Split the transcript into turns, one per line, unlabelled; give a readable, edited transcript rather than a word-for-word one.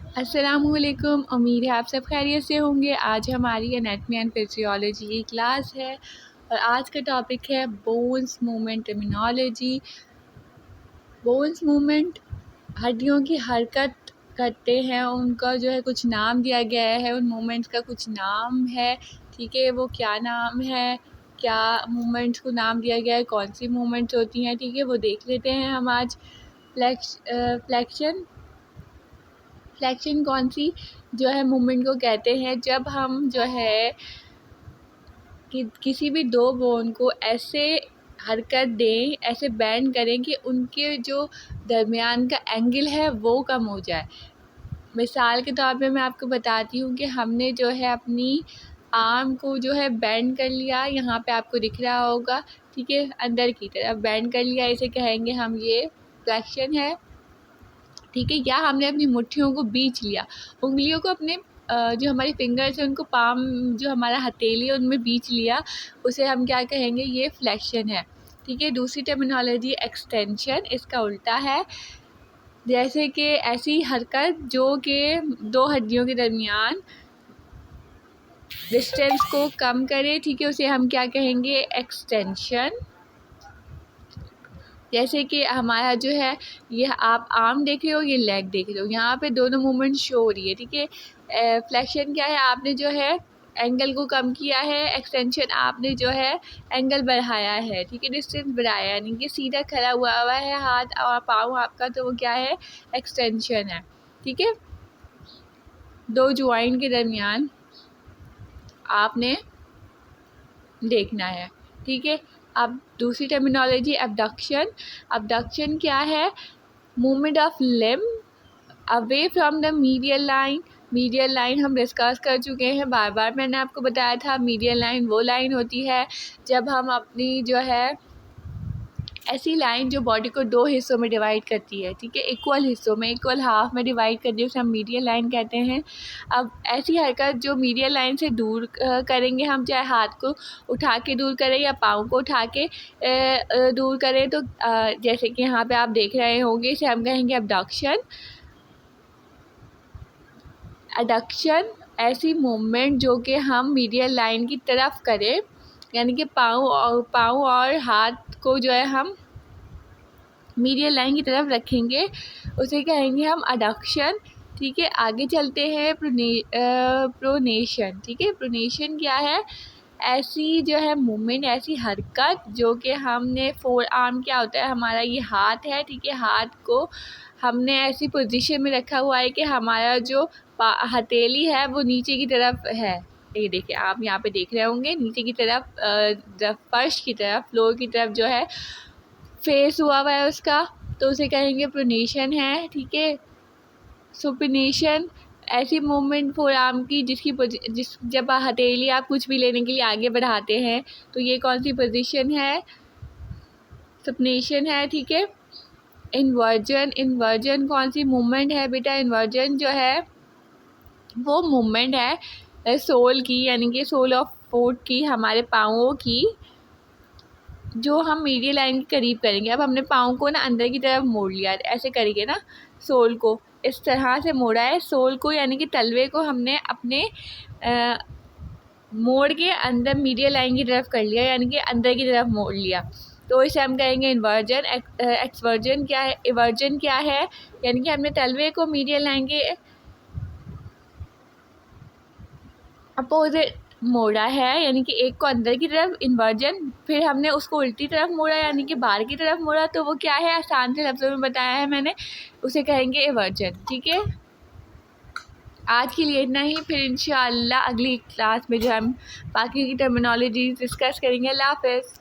अस्सलामुअलैकुम। उम्मीद है आप सब खैरियत से होंगे। आज हमारी एनाटमी एंड फिजियोलॉजी की क्लास है और आज का टॉपिक है bones movement terminology. Bones movement हड्डियों की हरकत करते हैं, उनका जो है कुछ नाम दिया गया है, उन मूवमेंट्स का कुछ नाम है। ठीक है, वो क्या नाम है, क्या मूवमेंट्स को नाम दिया गया है, कौन सी मूवमेंट्स होती हैं, ठीक है वो देख लेते हैं हम आज। फ्लेक्शन फ्लेक्शन कौन सी जो है मूवमेंट को कहते हैं, जब हम जो है कि किसी भी दो बोन को ऐसे हरकत दें, ऐसे बेंड करें कि उनके जो दरमियान का एंगल है वो कम हो जाए। मिसाल के तौर पे मैं आपको बताती हूँ कि हमने जो है अपनी आर्म को जो है बेंड कर लिया, यहाँ पे आपको दिख रहा होगा, ठीक है, अंदर की तरफ बेंड कर लिया, इसे कहेंगे हम, ये फ्लेक्शन है। ठीक है, या हमने अपनी मुट्ठियों को बीच लिया, उंगलियों को अपने जो हमारी फिंगर्स हैं उनको पाम, जो हमारा हथेली है उनमें बीच लिया, उसे हम क्या कहेंगे, ये फ्लेक्शन है। ठीक है, दूसरी टर्मिनोलॉजी एक्सटेंशन, इसका उल्टा है। जैसे कि ऐसी हरकत जो कि दो हड्डियों के दरमियान डिस्टेंस को कम करे, ठीक है, उसे हम क्या कहेंगे, एक्सटेंशन। जैसे कि हमारा जो है, ये आप आर्म देख रहे हो, ये लेग देख रहे हो, यहाँ पे दोनों मूवमेंट शो हो रही है। ठीक है, फ्लेक्शन क्या है, आपने जो है एंगल को कम किया है, एक्सटेंशन आपने जो है एंगल बढ़ाया है। ठीक है, डिस्टेंस बढ़ाया, यानी कि सीधा खड़ा हुआ है हाथ और पाँव आपका, तो वो क्या है, एक्सटेंशन है। ठीक है, दो ज्वाइंट के दरमियान आपने देखना है। ठीक है, अब दूसरी टर्मिनोलॉजी एबडक्शन। एबडक्शन क्या है, movement of limb away from the medial line. Medial line हम डिस्कस कर चुके हैं, बार बार मैंने आपको बताया था। मीडियल लाइन वो लाइन होती है जब हम अपनी जो है ऐसी लाइन जो बॉडी को दो हिस्सों में डिवाइड करती है, ठीक है, इक्वल हिस्सों में, इक्वल हाफ में डिवाइड करती है, उसे हम मीडियल लाइन कहते हैं। अब ऐसी हरकत जो मीडियल लाइन से दूर करेंगे हम, चाहे हाथ को उठा के दूर करें या पाँव को उठा के दूर करें, तो जैसे कि यहाँ पे आप देख रहे होंगे, इसे हम कहेंगे एबडक्शन। एडक्शन ऐसी मूवमेंट जो कि हम मीडियल लाइन की तरफ करें, यानी कि पाँव और हाथ को जो है हम मीडियल लाइन की तरफ रखेंगे, उसे कहेंगे हम एडक्शन। ठीक है, आगे चलते हैं प्रोनेशन। ठीक है, प्रोनेशन क्या है, ऐसी जो है मूवमेंट, ऐसी हरकत जो कि हमने फोर आर्म, क्या होता है, हमारा ये हाथ है, ठीक है, हाथ को हमने ऐसी पोजीशन में रखा हुआ है कि हमारा जो हथेली है वो नीचे की तरफ है। ये देखिए, आप यहाँ पे देख रहे होंगे, नीचे की तरफ, फर्श की तरफ, फ्लोर की तरफ जो है फेस हुआ है उसका, तो उसे कहेंगे प्रोनेशन है। ठीक है, सुपिनेशन ऐसी मूवमेंट फोर आर्म की जिस जब हथेली आप कुछ भी लेने के लिए आगे बढ़ाते हैं, तो ये कौन सी पोजीशन है, सुपनेशन है। ठीक है, इन्वर्जन। इन्वर्जन कौन सी मूवमेंट है बेटा, इन्वर्जन जो है वो मूवमेंट है सोल की, यानी कि सोल ऑफ फुट की, हमारे पाँवों की, जो हम मीडियल लाइन के करीब करेंगे। अब हमने पाँव को ना अंदर की तरफ मोड़ लिया, ऐसे करेंगे ना, सोल को इस तरह से मोड़ा है, सोल को यानी कि तलवे को हमने अपने मोड़ के अंदर मीडियल लाइन की तरफ कर लिया, यानी कि अंदर की तरफ मोड़ लिया, तो इसे हम कहेंगे इन्वर्जन। एक्सवर्जन क्या है, इवर्जन क्या है, यानी कि हमने तलवे को मीडियल लाइन के अपोजिट मोड़ा है, यानी कि एक को अंदर की तरफ, इन्वर्जन, फिर हमने उसको उल्टी तरफ मोड़ा, यानी कि बाहर की तरफ मोड़ा, तो वो क्या है, आसान से लफ्ज़ों में बताया है मैंने, उसे कहेंगे इवर्जन। ठीक है, आज के लिए इतना ही, फिर इंशाअल्लाह अगली क्लास में जो हम बाकी की टर्मिनोलॉजी डिस्कस करेंगे। अल्लाह हाफ़िज़।